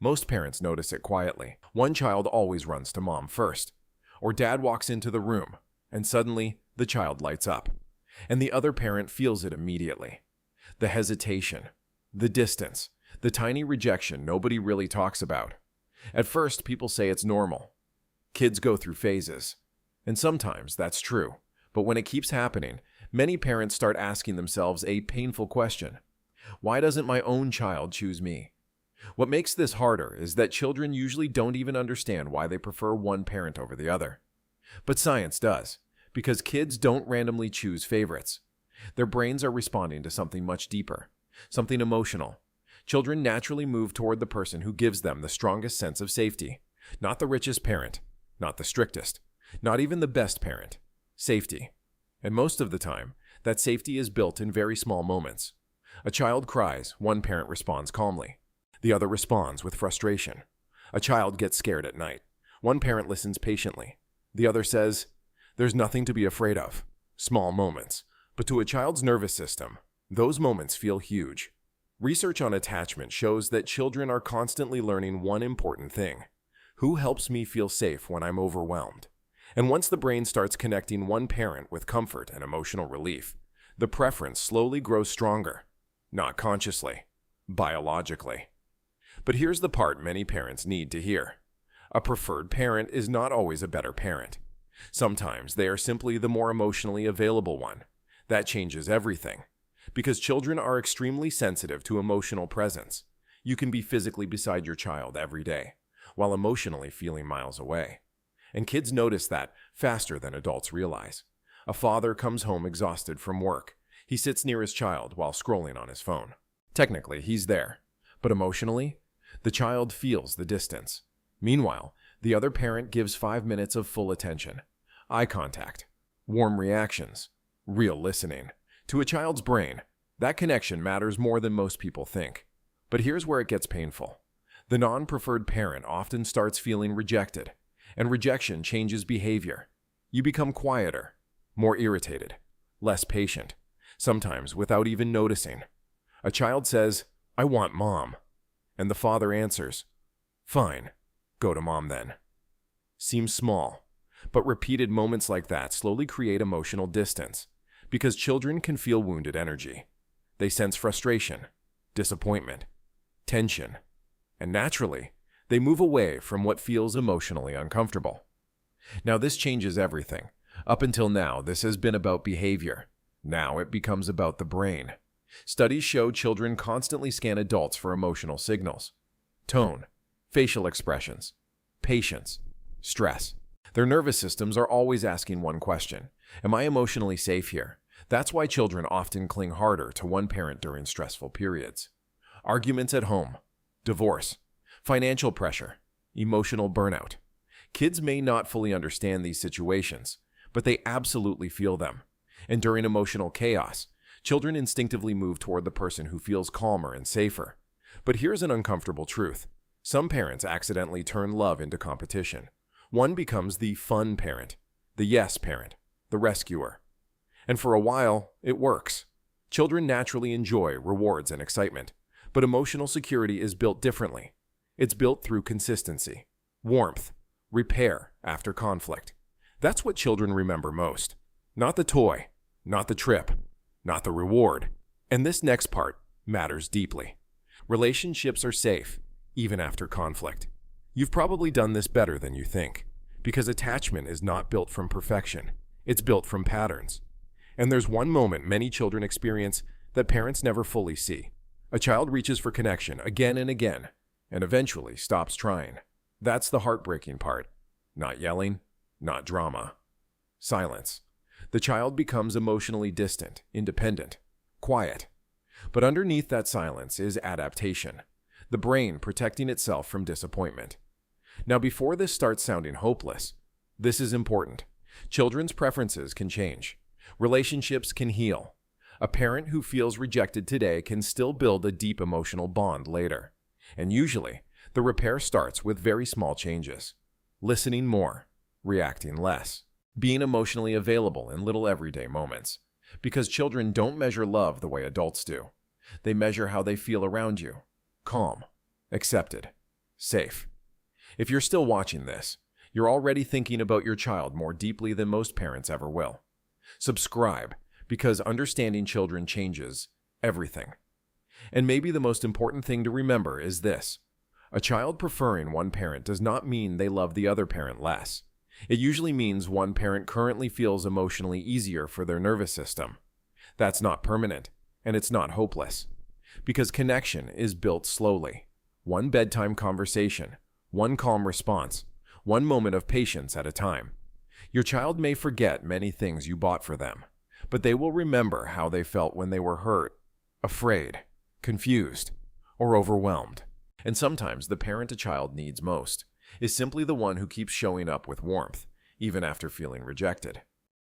Most parents notice it quietly. One child always runs to mom first, or dad walks into the room, and suddenly the child lights up, and the other parent feels it immediately. The hesitation, the distance, the tiny rejection nobody really talks about. At first, people say it's normal. Kids go through phases, and sometimes that's true. But when it keeps happening, many parents start asking themselves a painful question. Why doesn't my own child choose me? What makes this harder is that children usually don't even understand why they prefer one parent over the other. But science does, because kids don't randomly choose favorites. Their brains are responding to something much deeper, something emotional. Children naturally move toward the person who gives them the strongest sense of safety. Not the richest parent, not the strictest, not even the best parent. Safety. And most of the time, that safety is built in very small moments. A child cries, one parent responds calmly. The other responds with frustration. A child gets scared at night. One parent listens patiently. The other says, "There's nothing to be afraid of." Small moments. But to a child's nervous system, those moments feel huge. Research on attachment shows that children are constantly learning one important thing. Who helps me feel safe when I'm overwhelmed? And once the brain starts connecting one parent with comfort and emotional relief, the preference slowly grows stronger. Not consciously, biologically. But here's the part many parents need to hear. A preferred parent is not always a better parent. Sometimes they are simply the more emotionally available one. That changes everything. Because children are extremely sensitive to emotional presence. You can be physically beside your child every day, while emotionally feeling miles away. And kids notice that faster than adults realize. A father comes home exhausted from work. He sits near his child while scrolling on his phone. Technically, he's there, but emotionally, the child feels the distance. Meanwhile, the other parent gives 5 minutes of full attention, eye contact, warm reactions, real listening. To a child's brain, that connection matters more than most people think. But here's where it gets painful. The non-preferred parent often starts feeling rejected, and rejection changes behavior. You become quieter, more irritated, less patient, sometimes without even noticing. A child says, "I want mom," and the father answers, "Fine, go to mom then." Seems small, but repeated moments like that slowly create emotional distance, because children can feel wounded energy. They sense frustration, disappointment, tension, and naturally, they move away from what feels emotionally uncomfortable. Now this changes everything. Up until now, this has been about behavior. Now it becomes about the brain. Studies show children constantly scan adults for emotional signals. Tone, facial expressions, patience, stress. Their nervous systems are always asking one question: am I emotionally safe here? That's why children often cling harder to one parent during stressful periods. Arguments at home, divorce, financial pressure, emotional burnout. Kids may not fully understand these situations, but they absolutely feel them. And during emotional chaos, children instinctively move toward the person who feels calmer and safer. But here's an uncomfortable truth. Some parents accidentally turn love into competition. One becomes the fun parent, the yes parent, the rescuer. And for a while, it works. Children naturally enjoy rewards and excitement, but emotional security is built differently. It's built through consistency, warmth, repair after conflict. That's what children remember most. Not the toy, not the trip, not the reward. And this next part matters deeply. Relationships are safe, even after conflict. You've probably done this better than you think, because attachment is not built from perfection. It's built from patterns. And there's one moment many children experience that parents never fully see. A child reaches for connection again and again, and eventually stops trying. That's the heartbreaking part. Not yelling, not drama. Silence. The child becomes emotionally distant, independent, quiet. But underneath that silence is adaptation, the brain protecting itself from disappointment. Now, before this starts sounding hopeless, this is important. Children's preferences can change. Relationships can heal. A parent who feels rejected today can still build a deep emotional bond later. And usually, the repair starts with very small changes. Listening more, reacting less, being emotionally available in little everyday moments. Because children don't measure love the way adults do. They measure how they feel around you. Calm, accepted, safe. If you're still watching this, you're already thinking about your child more deeply than most parents ever will. Subscribe, because understanding children changes everything. And maybe the most important thing to remember is this: a child preferring one parent does not mean they love the other parent less. It usually means one parent currently feels emotionally easier for their nervous system. That's not permanent, and it's not hopeless. Because connection is built slowly. One bedtime conversation, one calm response, one moment of patience at a time. Your child may forget many things you bought for them, but they will remember how they felt when they were hurt, afraid, confused, or overwhelmed. And sometimes the parent a child needs most is simply the one who keeps showing up with warmth, even after feeling rejected.